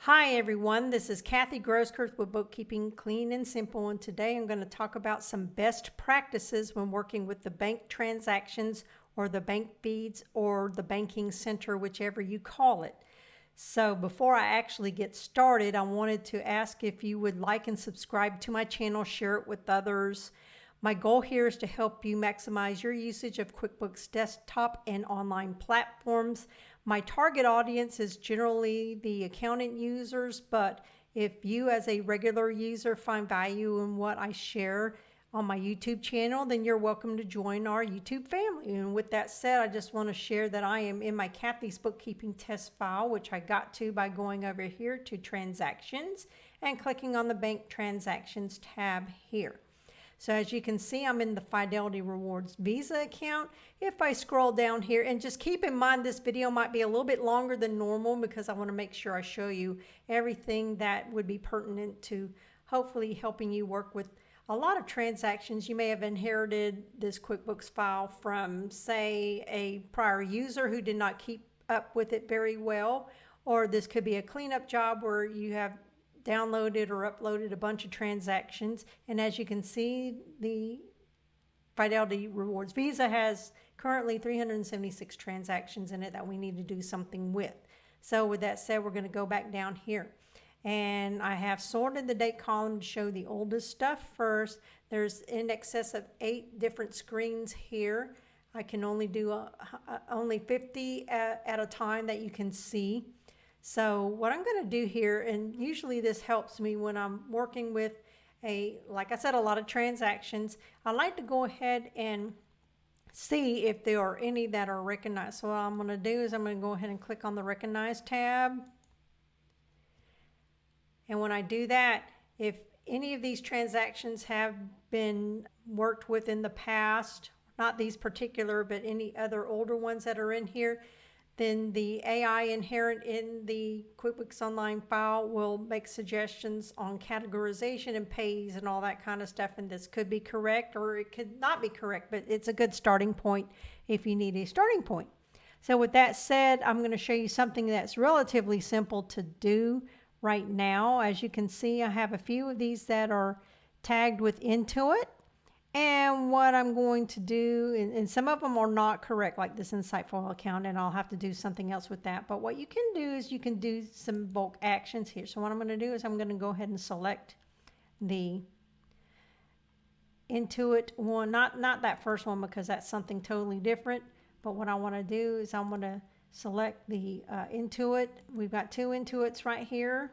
Hi everyone, this is Kathy Grosskirth with Bookkeeping Clean and Simple, and today I'm going to talk about some best practices when working with the bank transactions or the bank feeds or the banking center, whichever you call it. So before I actually get started, I wanted to ask if you would like and subscribe to my channel, share it with others. My goal here is to help you maximize your usage of QuickBooks desktop and online platforms. My target audience is generally the accountant users, but if you as a regular user find value in what I share on my YouTube channel, then you're welcome to join our YouTube family. And with that said, I just want to share that I am in my Kathy's bookkeeping test file, which I got to by going over here to transactions and clicking on the bank transactions tab here. So as you can see, I'm in the Fidelity Rewards Visa account. If I scroll down here, and just keep in mind this video might be a little bit longer than normal because I want to make sure I show you everything that would be pertinent to hopefully helping you work with a lot of transactions. You may have inherited this QuickBooks file from, say, a prior user who did not keep up with it very well, or this could be a cleanup job where you have downloaded or uploaded a bunch of transactions. And as you can see, the Fidelity Rewards Visa has currently 376 transactions in it that we need to do something with. So with that said, we're going to go back down here. And I have sorted the date column to show the oldest stuff first. There's in excess of 8 different screens here. I can only do only 50 at a time that you can see. So what I'm going to do here, and usually this helps me when I'm working with like I said, a lot of transactions, I like to go ahead and see if there are any that are recognized. So what I'm going to do is I'm going to go ahead and click on the Recognize tab. And when I do that, if any of these transactions have been worked with in the past, not these particular, but any other older ones that are in here, then the AI inherent in the QuickBooks Online file will make suggestions on categorization and Payees and all that kind of stuff. And this could be correct or it could not be correct, but it's a good starting point if you need a starting point. So with that said, I'm going to show you something that's relatively simple to do right now. As you can see, I have a few of these that are tagged with Intuit. And what I'm going to do, and some of them are not correct, like this Insightful account, and I'll have to do something else with that. But what you can do is you can do some bulk actions here. So what I'm going to do is I'm going to go ahead and select the Intuit one, not that first one because that's something totally different. But what I want to do is I'm going to select the Intuit. We've got 2 Intuits right here.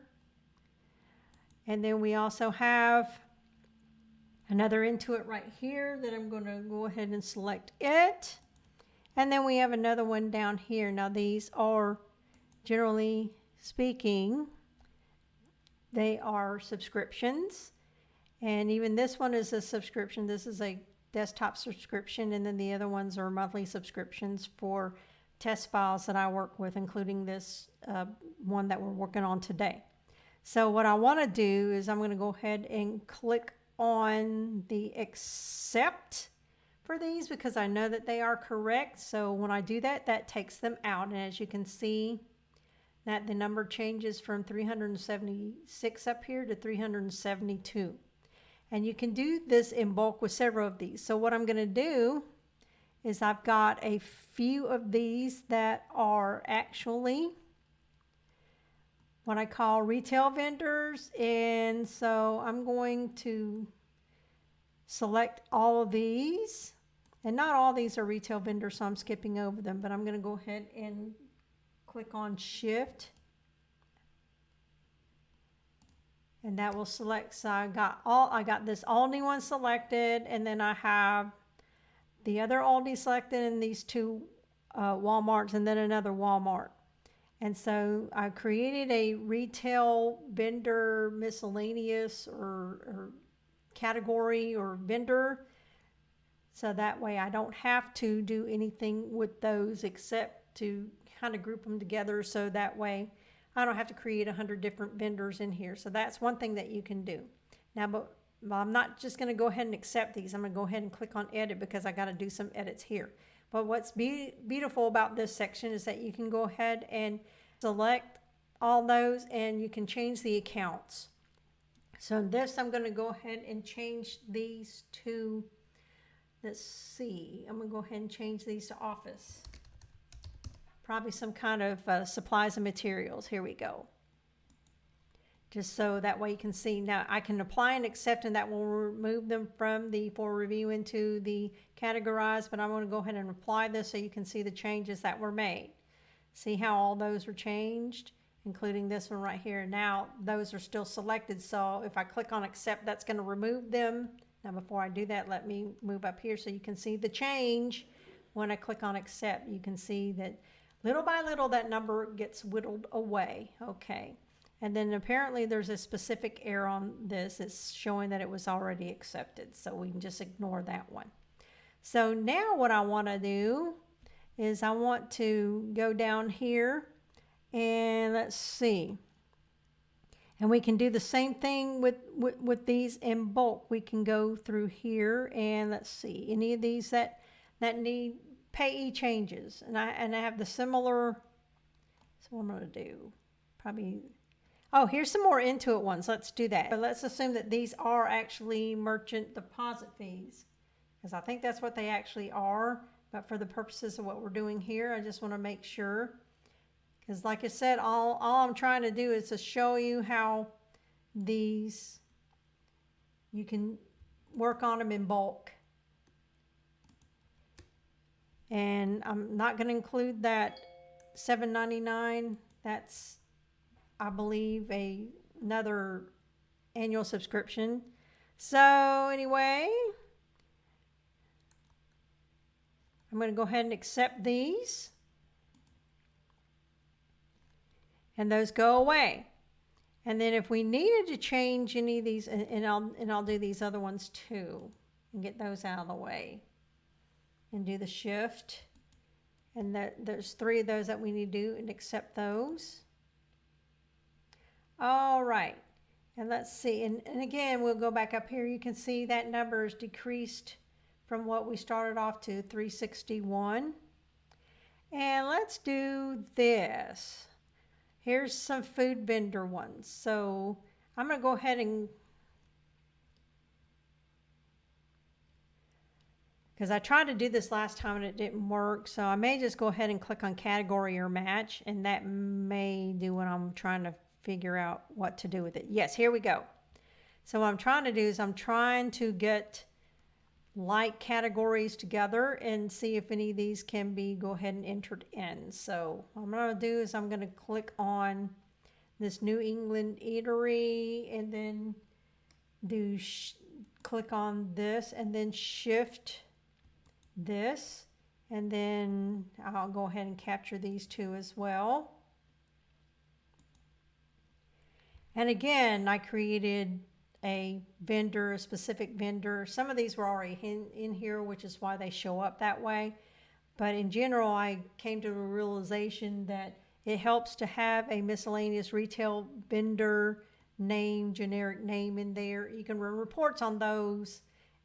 And then we also have another Intuit right here that I'm going to go ahead and select it. And then we have another one down here. Now these are, generally speaking, they are subscriptions. And even this one is a subscription. This is a desktop subscription. And then the other ones are monthly subscriptions for test files that I work with, including this one that we're working on today. So what I want to do is I'm going to go ahead and click on the accept for these because I know that they are correct. So when I do that, that takes them out. And as you can see, that the number changes from 376 up here to 372. And you can do this in bulk with several of these. So what I'm going to do is I've got a few of these that are actually what I call retail vendors, and so I'm going to select all of these, and not all these are retail vendors, so I'm skipping over them, but I'm going to go ahead and click on Shift, and that will select. So I got this Aldi one selected, and then I have the other Aldi selected, and these 2 Walmarts, and then another Walmart. And so I created a retail vendor miscellaneous or category or vendor. So that way I don't have to do anything with those except to kind of group them together. So that way I don't have to create 100 different vendors in here. So that's one thing that you can do. Now, but I'm not just going to go ahead and accept these. I'm going to go ahead and click on edit because I got to do some edits here. But what's beautiful about this section is that you can go ahead and select all those, and you can change the accounts. So in this, I'm going to go ahead and change these to, let's see, I'm going to go ahead and change these to office. Probably some kind of supplies and materials. Here we go. Just so that way you can see. Now I can apply and accept, and that will remove them from the for review into the categorize, but I'm going to go ahead and apply this so you can see the changes that were made. See how all those are changed, including this one right here. Now those are still selected, so if I click on accept, that's going to remove them. Now before I do that, let me move up here so you can see the change. When I click on accept, you can see that little by little that number gets whittled away. Okay. And then apparently there's a specific error on this. It's showing that it was already accepted, so we can just ignore that one. So now what I want to do is I want to go down here and let's see. And we can do the same thing with these in bulk. We can go through here and let's see, any of these that need payee changes. And I have the similar, so what I'm going to do, probably, oh, here's some more Intuit ones. Let's do that. But let's assume that these are actually merchant deposit fees, because I think that's what they actually are. But for the purposes of what we're doing here, I just want to make sure. Because like I said, all I'm trying to do is to show you how these, you can work on them in bulk. And I'm not going to include that $7.99. That's, I believe, another annual subscription. So anyway, I'm going to go ahead and accept these. And those go away. And then if we needed to change any of these, and I'll do these other ones too, and get those out of the way. And do the shift. And there's 3 of those that we need to do, and accept those. All right, and let's see, and again, we'll go back up here. You can see that number is decreased from what we started off to 361. And let's do this. Here's some food vendor ones. So I'm going to go ahead and, because I tried to do this last time and it didn't work, so I may just go ahead and click on category or match, and that may do what I'm trying to figure out what to do with it. Yes, here we go. So what I'm trying to do is I'm trying to get like categories together and see if any of these can be go ahead and entered in. So what I'm going to do is I'm going to click on this New England Eatery, and then do click on this, and then shift this, and then I'll go ahead and capture these 2 as well. And again, I created a vendor, a specific vendor. Some of these were already in here, which is why they show up that way. But in general, I came to a realization that it helps to have a miscellaneous retail vendor name, generic name in there. You can run reports on those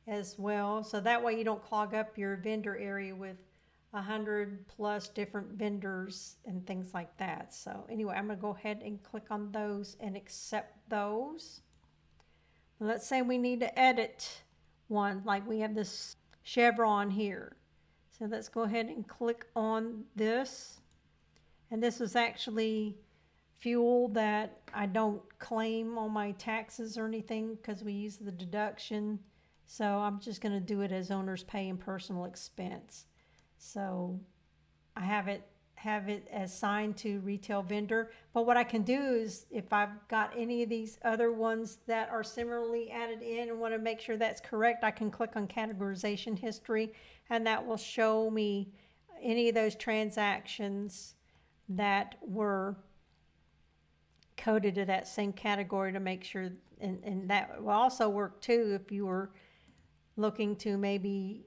as well. So that way you don't clog up your vendor area with 100+ different vendors and things like that. So anyway, I'm going to go ahead and click on those and accept those. Let's say we need to edit one, like we have this chevron here. So let's go ahead and click on this. And this was actually fuel that I don't claim on my taxes or anything because we use the deduction. So I'm just going to do it as owner's pay and personal expense. So I have it assigned to retail vendor. But what I can do is, if I've got any of these other ones that are similarly added in and want to make sure that's correct, I can click on categorization history, and that will show me any of those transactions that were coded to that same category to make sure, and that will also work too if you were looking to maybe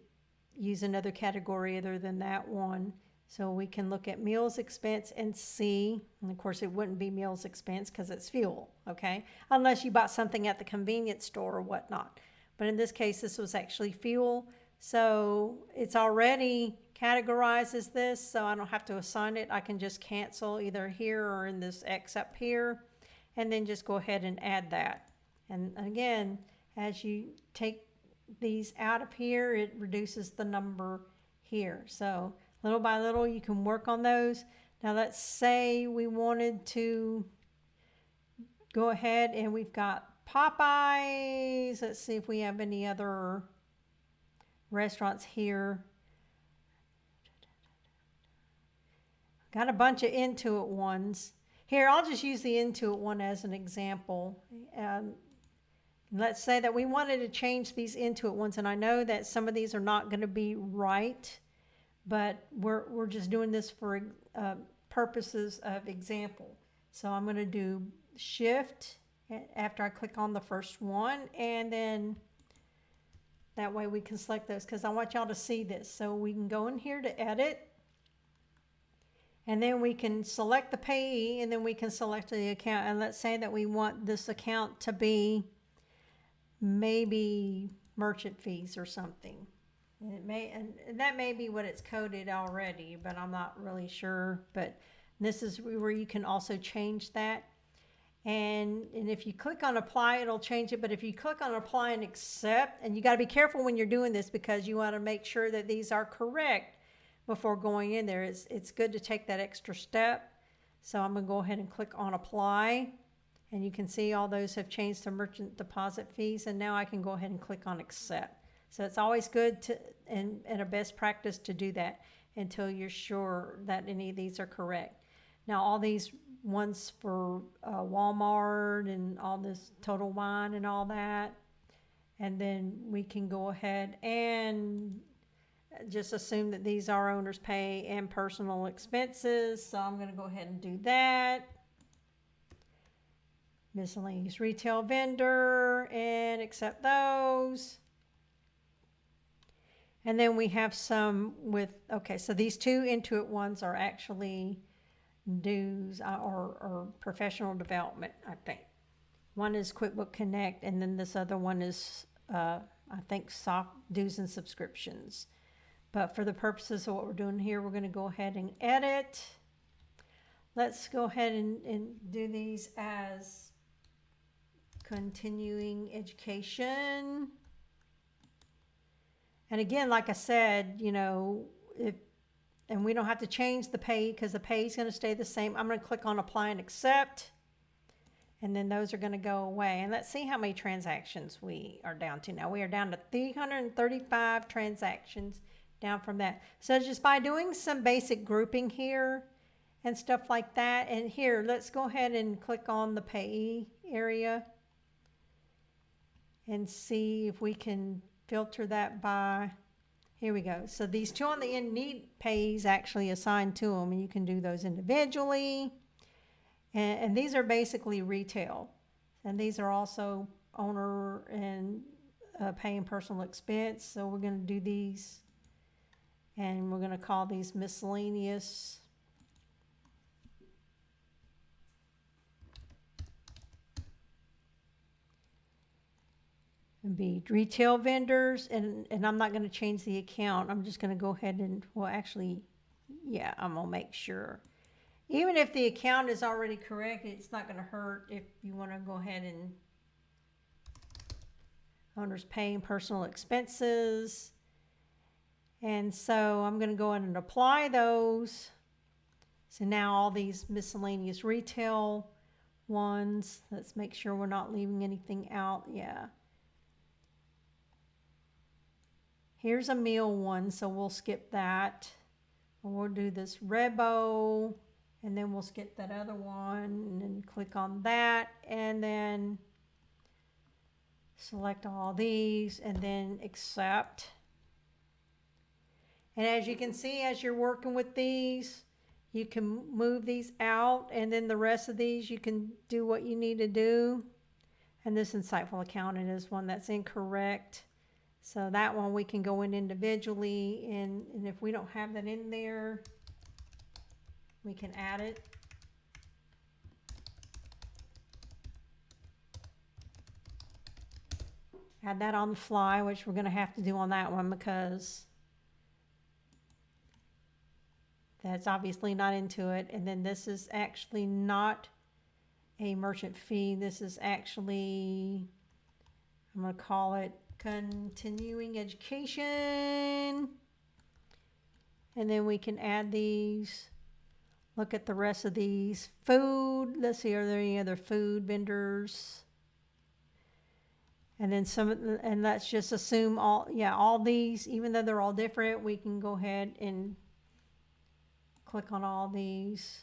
use another category other than that one. So we can look at meals expense and see, and of course it wouldn't be meals expense because it's fuel, okay? Unless you bought something at the convenience store or whatnot. But in this case, this was actually fuel. So it's already categorizes this, so I don't have to assign it. I can just cancel either here or in this X up here, and then just go ahead and add that. And again, as you take these out of here, it reduces the number here. So little by little, you can work on those. Now let's say we wanted to go ahead and we've got Payees. Let's see if we have any other restaurants here. Got a bunch of Intuit ones. Here, I'll just use the Intuit one as an example. Let's say that we wanted to change these Intuit ones, and I know that some of these are not going to be right, but we're just doing this for purposes of example. So I'm going to do Shift after I click on the first one, and then that way we can select those because I want y'all to see this. So we can go in here to edit, and then we can select the payee, and then we can select the account. And let's say that we want this account to be maybe merchant fees or something. And it may, and that may be what it's coded already, but I'm not really sure. But this is where you can also change that. And if you click on apply, it'll change it. But if you click on apply and accept, and you got to be careful when you're doing this because you want to make sure that these are correct before going in there. It's good to take that extra step. So I'm going to go ahead and click on apply, and you can see all those have changed to merchant deposit fees. And now I can go ahead and click on accept. So it's always good to and a best practice to do that until you're sure that any of these are correct. Now all these ones for Walmart and all this Total Wine and all that, and then we can go ahead and just assume that these are owner's pay and personal expenses. So I'm going to go ahead and do that. Miscellaneous retail vendor, and accept those. And then we have some with, okay, so these two Intuit ones are actually dues or professional development, I think. One is QuickBooks Connect, and then this other one is, I think, soft dues and subscriptions. But for the purposes of what we're doing here, we're going to go ahead and edit. Let's go ahead and do these as continuing education. And again, like I said, you know, and we don't have to change the pay because the pay is going to stay the same. I'm going to click on apply and accept, and then those are going to go away. And let's see how many transactions we are down to now. We are down to 335 transactions down from that. So just by doing some basic grouping here and stuff like that, and here, let's go ahead and click on the payee area and see if we can filter that by, here we go. So these two on the end need payees actually assigned to them, and you can do those individually. And these are basically retail. And these are also owner and paying personal expense. So we're going to do these, and we're going to call these miscellaneous. Be retail vendors, and I'm not going to change the account. I'm just going to go ahead and, well, actually, yeah, I'm going to make sure. Even if the account is already correct, it's not going to hurt if you want to go ahead and owner's paying personal expenses. And so I'm going to go ahead and apply those. So now all these miscellaneous retail ones, let's make sure we're not leaving anything out. Yeah. Here's a meal one, so we'll skip that. We'll do this Rebo, and then we'll skip that other one, and then click on that, and then select all these, and then accept. And as you can see, as you're working with these, you can move these out, and then the rest of these, you can do what you need to do. And this insightful accountant is one that's incorrect. So that one we can go in individually, and if we don't have that in there, we can add it. add that on the fly, which we're going to have to do on that one because that's obviously not into it. And then this is actually not a merchant fee. This is actually, I'm going to call it continuing education. And then we can add these. Look at the rest of these. Food. Let's see, are there any other food vendors? And then and let's just assume all these, even though they're all different, we can go ahead and click on all these.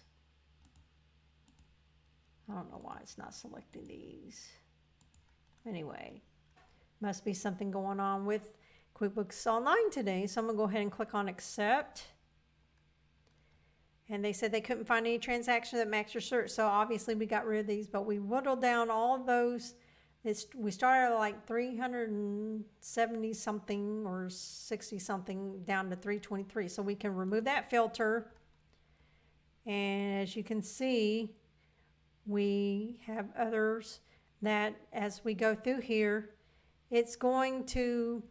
I don't know why it's not selecting these. Anyway, must be something going on with QuickBooks Online today. So I'm going to go ahead and click on accept. And they said they couldn't find any transaction that matched your search. So obviously we got rid of these, but we whittled down all of those. We started at like 370 something or 60 something down to 323. So we can remove that filter. And as you can see, we have others that as we go through here, it's going to,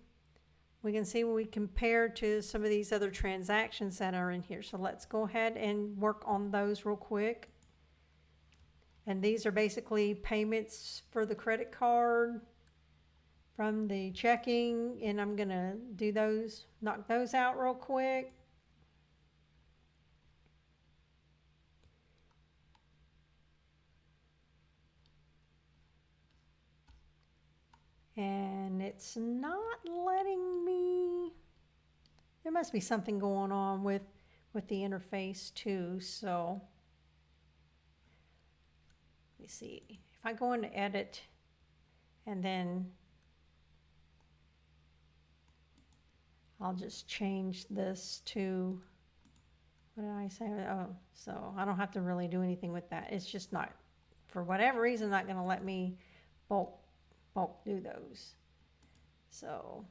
we can see when we compare to some of these other transactions that are in here. So let's go ahead and work on those real quick. And these are basically payments for the credit card from the checking. And I'm going to do those, knock those out real quick. And it's not letting me, there must be something going on with the interface too. So let me see, if I go into edit and then I'll just change this to, what did I say? Oh, so I don't have to really do anything with that. It's just not, for whatever reason, not going to let me bulk do those. So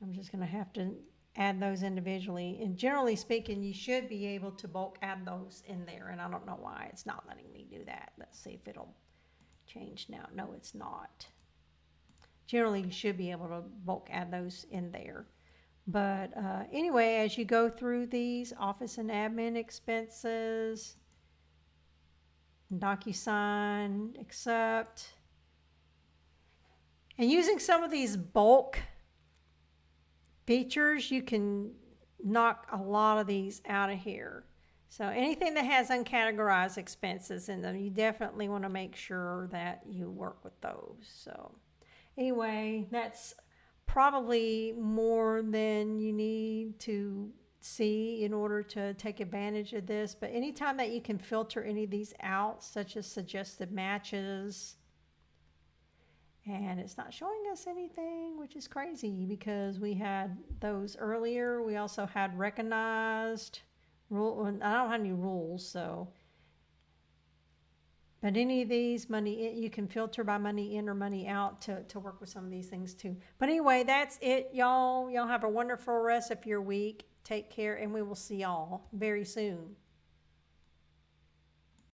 I'm just going to have to add those individually. And generally speaking, you should be able to bulk add those in there. And I don't know why it's not letting me do that. Let's see if it'll change now. No, it's not. Generally, you should be able to bulk add those in there. But anyway, as you go through these, office and admin expenses, DocuSign, accept. And using some of these bulk features, you can knock a lot of these out of here. So anything that has uncategorized expenses in them, you definitely want to make sure that you work with those. So anyway, that's probably more than you need to see in order to take advantage of this. But anytime that you can filter any of these out, such as suggested matches, and it's not showing us anything, which is crazy because we had those earlier. We also had recognized rule. I don't have any rules, so. But any of these money in, you can filter by money in or money out to work with some of these things too. But anyway, that's it, y'all. Y'all have a wonderful rest of your week. Take care, and we will see y'all very soon.